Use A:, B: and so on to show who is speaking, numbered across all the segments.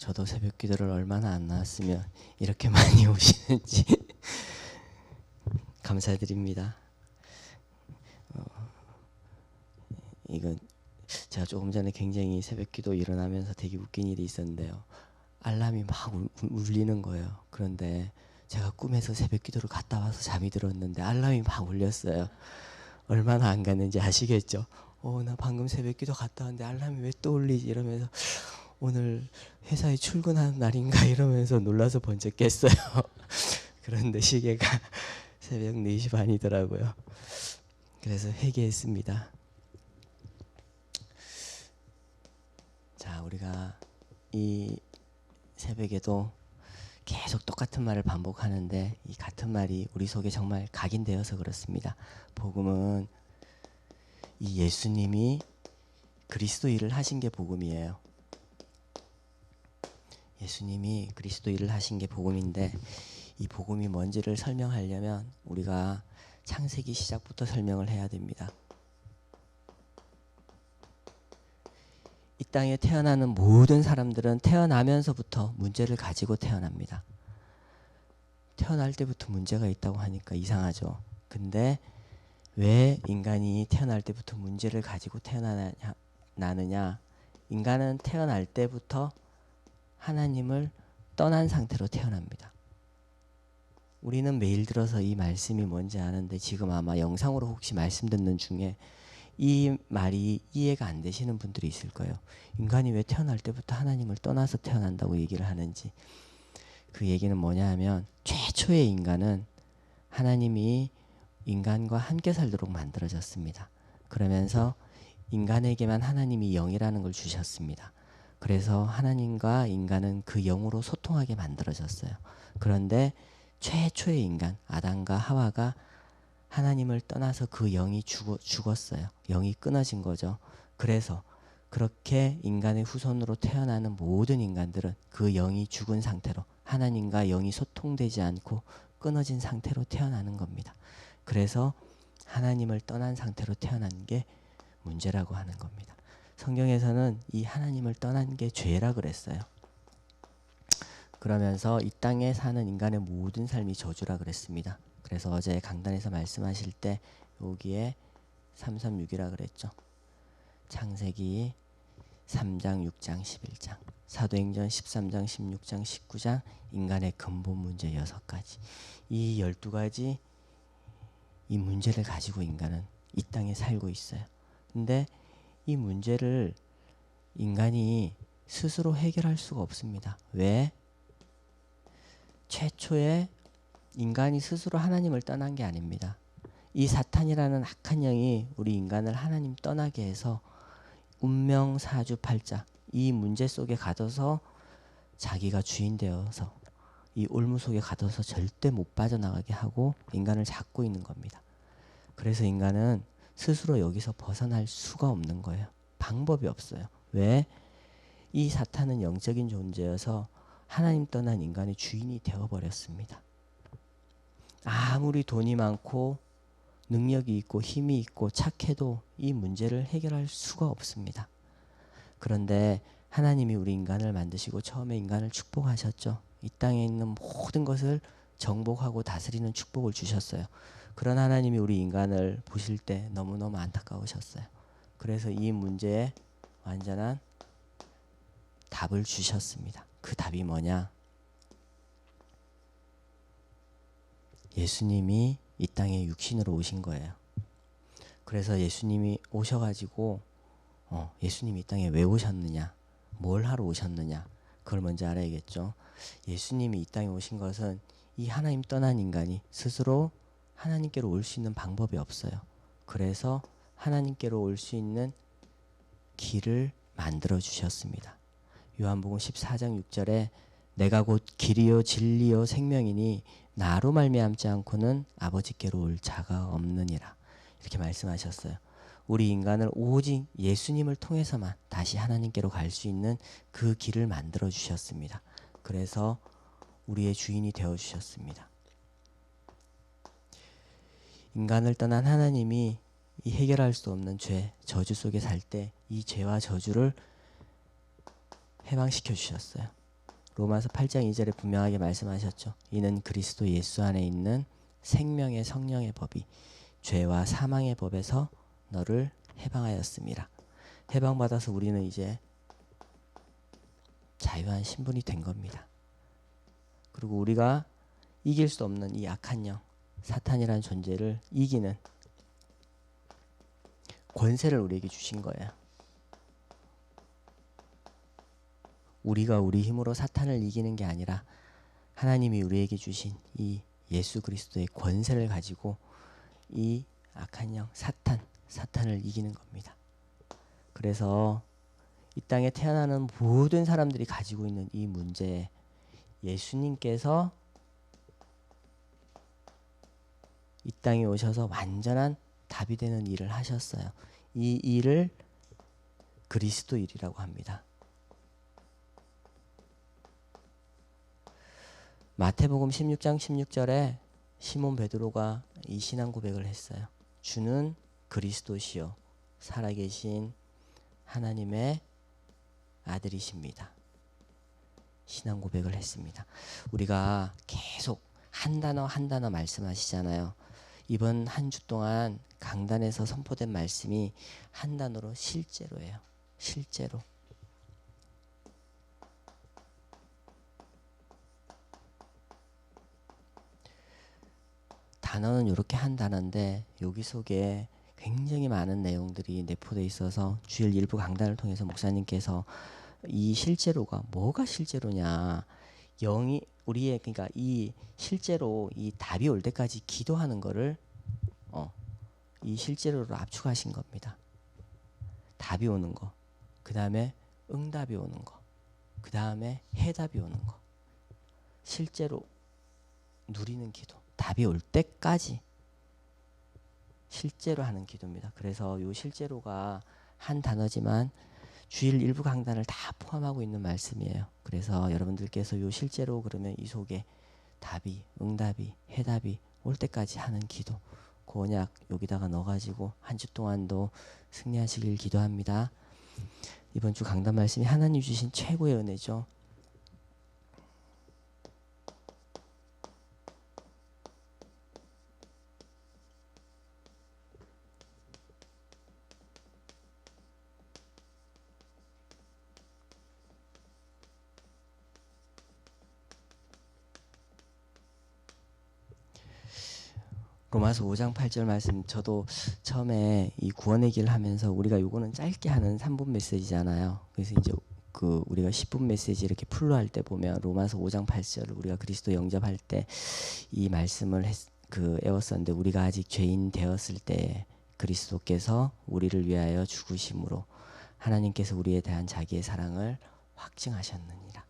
A: 저도 새벽 기도를 얼마나 안 나왔으면 이렇게 많이 오시는지 감사드립니다. 이건 제가 조금 전에 굉장히 새벽 기도 일어나면서 되게 웃긴 일이 있었는데요. 알람이 막 울리는 거예요. 그런데 제가 꿈에서 새벽 기도를 갔다 와서 잠이 들었는데 알람이 막 울렸어요. 얼마나 안 갔는지 아시겠죠? 나 방금 새벽 기도 갔다 왔는데 알람이 왜 또 울리지? 이러면서 오늘 회사에 출근하는 날인가 이러면서 놀라서 번쩍 깼어요. 그런데 시계가 새벽 4시 반이더라고요. 그래서 회개했습니다. 자, 우리가 이 새벽에도 계속 똑같은 말을 반복하는데 이 같은 말이 우리 속에 정말 각인되어서 그렇습니다. 복음은 이 예수님이 그리스도 일을 하신 게 복음이에요. 예수님이 그리스도 일을 하신 게 복음인데 이 복음이 뭔지를 설명하려면 우리가 창세기 시작부터 설명을 해야 됩니다. 이 땅에 태어나는 모든 사람들은 태어나면서부터 문제를 가지고 태어납니다. 태어날 때부터 문제가 있다고 하니까 이상하죠. 근데 왜 인간이 태어날 때부터 문제를 가지고 태어나느냐? 인간은 태어날 때부터 하나님을 떠난 상태로 태어납니다. 우리는 매일 들어서 이 말씀이 뭔지 아는데 지금 아마 영상으로 혹시 말씀 듣는 중에 이 말이 이해가 안 되시는 분들이 있을 거예요. 인간이 왜 태어날 때부터 하나님을 떠나서 태어난다고 얘기를 하는지. 그 얘기는 뭐냐 하면 최초의 인간은 하나님이 인간과 함께 살도록 만들어졌습니다. 그러면서 인간에게만 하나님이 영이라는 걸 주셨습니다. 그래서 하나님과 인간은 그 영으로 소통하게 만들어졌어요. 그런데 최초의 인간 아담과 하와가 하나님을 떠나서 그 영이 죽었어요. 영이 끊어진 거죠. 그래서 그렇게 인간의 후손으로 태어나는 모든 인간들은 그 영이 죽은 상태로 하나님과 영이 소통되지 않고 끊어진 상태로 태어나는 겁니다. 그래서 하나님을 떠난 상태로 태어난 게 문제라고 하는 겁니다. 성경에서는 이 하나님을 떠난 게 죄라 그랬어요. 그러면서 이 땅에 사는 인간의 모든 삶이 저주라 그랬습니다. 그래서 어제 강단에서 말씀하실 때 여기에 336이라 그랬죠. 창세기 3장, 6장, 11장, 사도행전 13장, 16장, 19장, 인간의 근본 문제 6가지. 이 12가지 이 문제를 가지고 인간은 이 땅에 살고 있어요. 근데 이 문제를 인간이 스스로 해결할 수가 없습니다. 왜? 최초에 인간이 스스로 하나님을 떠난 게 아닙니다. 이 사탄이라는 악한 영이 우리 인간을 하나님 떠나게 해서 운명 사주팔자 이 문제 속에 가둬서 자기가 주인 되어서 이 올무 속에 가둬서 절대 못 빠져나가게 하고 인간을 잡고 있는 겁니다. 그래서 인간은 스스로 여기서 벗어날 수가 없는 거예요. 방법이 없어요. 왜? 이 사탄은 영적인 존재여서 하나님 떠난 인간의 주인이 되어버렸습니다. 아무리 돈이 많고 능력이 있고 힘이 있고 착해도 이 문제를 해결할 수가 없습니다. 그런데 하나님이 우리 인간을 만드시고 처음에 인간을 축복하셨죠. 이 땅에 있는 모든 것을 정복하고 다스리는 축복을 주셨어요. 그런 하나님이 우리 인간을 보실 때 너무너무 안타까우셨어요. 그래서 이 문제에 완전한 답을 주셨습니다. 그 답이 뭐냐? 예수님이 이 땅에 육신으로 오신 거예요. 그래서 예수님이 오셔가지고 예수님이 이 땅에 왜 오셨느냐? 뭘 하러 오셨느냐? 그걸 먼저 알아야겠죠. 예수님이 이 땅에 오신 것은 이 하나님 떠난 인간이 스스로 하나님께로 올 수 있는 방법이 없어요. 그래서 하나님께로 올 수 있는 길을 만들어 주셨습니다. 요한복음 14장 6절에 내가 곧 길이요 진리요 생명이니 나로 말미암지 않고는 아버지께로 올 자가 없느니라. 이렇게 말씀하셨어요. 우리 인간을 오직 예수님을 통해서만 다시 하나님께로 갈 수 있는 그 길을 만들어 주셨습니다. 그래서 우리의 주인이 되어 주셨습니다. 인간을 떠난 하나님이 이 해결할 수 없는 죄, 저주 속에 살 때 이 죄와 저주를 해방시켜 주셨어요. 로마서 8장 2절에 분명하게 말씀하셨죠. 이는 그리스도 예수 안에 있는 생명의 성령의 법이 죄와 사망의 법에서 너를 해방하였습니다. 해방받아서 우리는 이제 자유한 신분이 된 겁니다. 그리고 우리가 이길 수 없는 이 악한 영, 사탄이라는 존재를 이기는 권세를 우리에게 주신 거예요. 우리가 우리 힘으로 사탄을 이기는 게 아니라 하나님이 우리에게 주신 이 예수 그리스도의 권세를 가지고 이 악한 영, 사탄을 이기는 겁니다. 그래서 이 땅에 태어나는 모든 사람들이 가지고 있는 이 문제에 예수님께서 이 땅에 오셔서 완전한 답이 되는 일을 하셨어요. 이 일을 그리스도 일이라고 합니다. 마태복음 16장 16절에 시몬 베드로가 이 신앙 고백을 했어요. 주는 그리스도시요 살아계신 하나님의 아들이십니다. 신앙 고백을 했습니다. 우리가 계속 한 단어 한 단어 말씀하시잖아요. 이번 한 주 동안 강단에서 선포된 말씀이 한 단어로 실제로예요. 실제로. 단어는 이렇게 한 단어인데 여기 속에 굉장히 많은 내용들이 내포되어 있어서 주일 일부 강단을 통해서 목사님께서 이 실제로가 뭐가 실제로냐, 영이 우리의 그러니까 이 실제로 이 답이 올 때까지 기도하는 거를 이 실제로로 압축하신 겁니다. 답이 오는 거, 그 다음에 응답이 오는 거, 그 다음에 해답이 오는 거, 실제로 누리는 기도, 답이 올 때까지 실제로 하는 기도입니다. 그래서 이 실제로가 한 단어지만 주일 일부 강단을 다 포함하고 있는 말씀이에요. 그래서 여러분들께서 이 실제로 그러면 이 속에 답이, 응답이, 해답이 올 때까지 하는 기도, 그 언약 여기다가 넣어가지고 한 주 동안도 승리하시길 기도합니다. 이번 주 강단 말씀이 하나님 주신 최고의 은혜죠. 로마서 5장 8절 말씀, 저도 처음에 이 구원의 길을 하면서 우리가 요거는 짧게 하는 3분 메시지잖아요. 그래서 이제 그 우리가 10분 메시지 이렇게 풀로 할 때 보면 로마서 5장 8절을 우리가 그리스도 영접할 때 이 말씀을 애웠었는데, 우리가 아직 죄인 되었을 때 그리스도께서 우리를 위하여 죽으심으로 하나님께서 우리에 대한 자기의 사랑을 확증하셨느니라.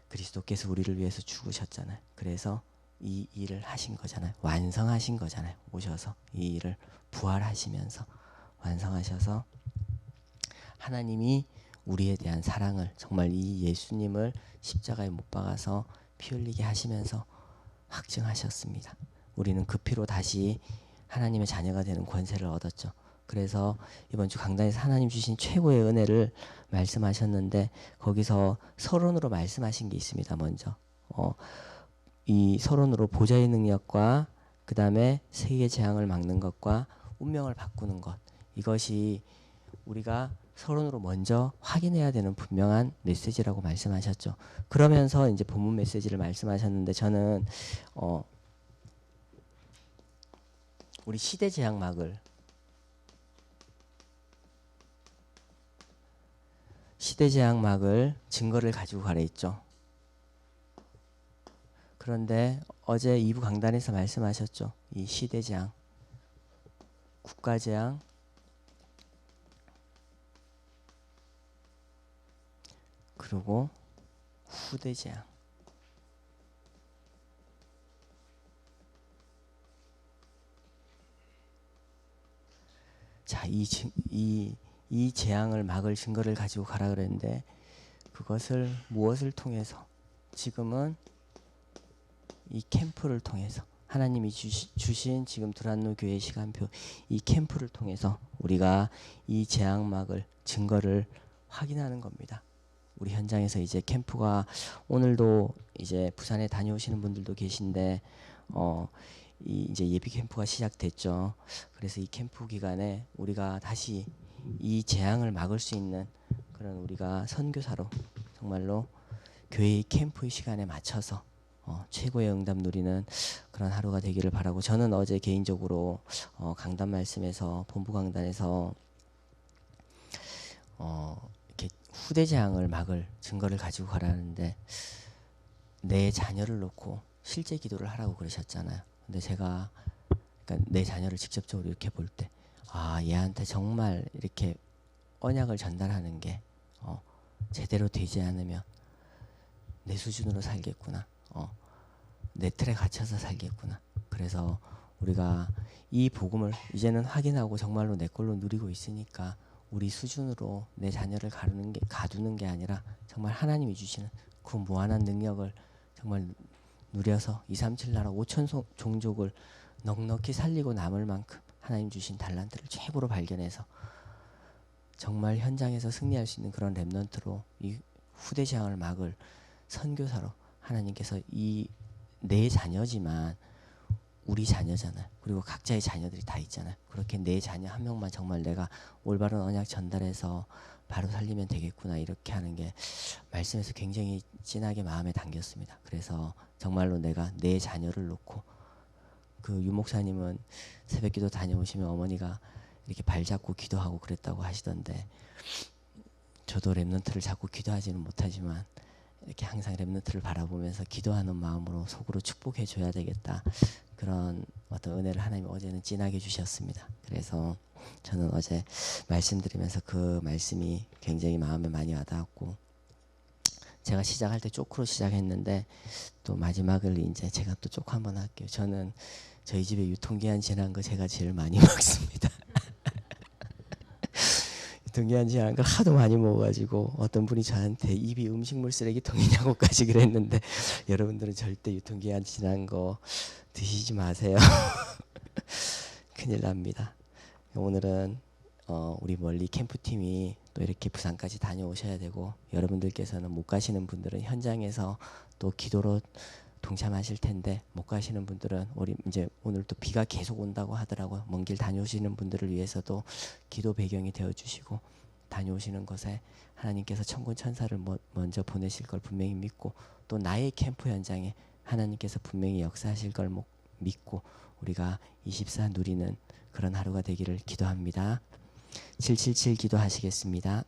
A: 그리스도께서 우리를 위해서 죽으셨잖아요. 그래서 이 일을 하신 거잖아요. 완성하신 거잖아요. 오셔서 이 일을 부활하시면서 완성하셔서 하나님이 우리에 대한 사랑을, 정말 이 예수님을 십자가에 못 박아서 피 흘리게 하시면서 확증하셨습니다. 우리는 그 피로 다시 하나님의 자녀가 되는 권세를 얻었죠. 그래서 이번 주 강단에서 하나님 주신 최고의 은혜를 말씀하셨는데, 거기서 서론으로 말씀하신 게 있습니다. 먼저 이 서론으로 보좌의 능력과 그 다음에 세계 재앙을 막는 것과 운명을 바꾸는 것, 이것이 우리가 서론으로 먼저 확인해야 되는 분명한 메시지라고 말씀하셨죠. 그러면서 이제 본문 메시지를 말씀하셨는데, 저는 우리 시대 재앙막을 증거를 가지고 가려 했죠. 그런데 어제 2부 강단에서 말씀하셨죠. 이 시대재앙, 국가재앙, 그리고 후대재앙. 자, 이 재앙을 막을 증거를 가지고 가라 그랬는데, 그것을 무엇을 통해서? 지금은 이 캠프를 통해서, 하나님이 주신 지금 두란노 교회 시간표, 이 캠프를 통해서 우리가 이 재앙막을, 증거를 확인하는 겁니다. 우리 현장에서 이제 캠프가 오늘도 이제 부산에 다녀오시는 분들도 계신데 이 이제 예비 캠프가 시작됐죠. 그래서 이 캠프 기간에 우리가 다시 이 재앙을 막을 수 있는 그런 우리가 선교사로 정말로 교회의 캠프의 시간에 맞춰서 최고의 응답 누리는 그런 하루가 되기를 바라고, 저는 어제 개인적으로 강단 말씀에서 본부 강단에서 이렇게 후대 재앙을 막을 증거를 가지고 가라는데 내 자녀를 놓고 실제 기도를 하라고 그러셨잖아요. 근데 제가 그러니까 내 자녀를 직접적으로 이렇게 볼 때 얘한테 정말 이렇게 언약을 전달하는 게 제대로 되지 않으면 내 수준으로 살겠구나. 내 틀에 갇혀서 살겠구나. 그래서 우리가 이 복음을 이제는 확인하고 정말로 내 걸로 누리고 있으니까 우리 수준으로 내 자녀를 가두는 게 아니라 정말 하나님이 주시는 그 무한한 능력을 정말 누려서 237 나라 5천 종족을 넉넉히 살리고 남을 만큼 하나님 주신 달란트를 최고로 발견해서 정말 현장에서 승리할 수 있는 그런 렘넌트로 이 후대 재앙을 막을 선교사로 하나님께서 이 내 자녀지만 우리 자녀잖아요. 그리고 각자의 자녀들이 다 있잖아요. 그렇게 내 자녀 한 명만 정말 내가 올바른 언약 전달해서 바로 살리면 되겠구나, 이렇게 하는 게 말씀에서 굉장히 진하게 마음에 담겼습니다. 그래서 정말로 내가 내 자녀를 놓고, 그 유 목사님은 새벽기도 다녀오시면 어머니가 이렇게 발잡고 기도하고 그랬다고 하시던데, 저도 렘넌트를 잡고 기도하지는 못하지만 이렇게 항상 렘넌트를 바라보면서 기도하는 마음으로 속으로 축복해 줘야 되겠다, 그런 어떤 은혜를 하나님이 어제는 진하게 주셨습니다. 그래서 저는 어제 말씀드리면서 그 말씀이 굉장히 마음에 많이 와닿았고, 제가 시작할 때 쪼크로 시작했는데 또 마지막을 이제 제가 또 쪼크 한번 할게요. 저는 저희 집에 유통기한 지난 거 제가 제일 많이 먹습니다. 유통기한 지난 걸 하도 많이 먹어가지고 어떤 분이 저한테 입이 음식물 쓰레기통이냐고까지 그랬는데, 여러분들은 절대 유통기한 지난 거 드시지 마세요. 큰일 납니다. 오늘은 우리 멀리 캠프팀이 또 이렇게 부산까지 다녀오셔야 되고, 여러분들께서는 못 가시는 분들은 현장에서 또 기도로 동참하실 텐데, 못 가시는 분들은 우리 이제 오늘 또 비가 계속 온다고 하더라고요. 먼 길 다녀오시는 분들을 위해서도 기도 배경이 되어 주시고, 다녀오시는 것에 하나님께서 천군 천사를 먼저 보내실 걸 분명히 믿고, 또 나의 캠프 현장에 하나님께서 분명히 역사하실 걸 믿고 우리가 24 누리는 그런 하루가 되기를 기도합니다. 777 기도하시겠습니다.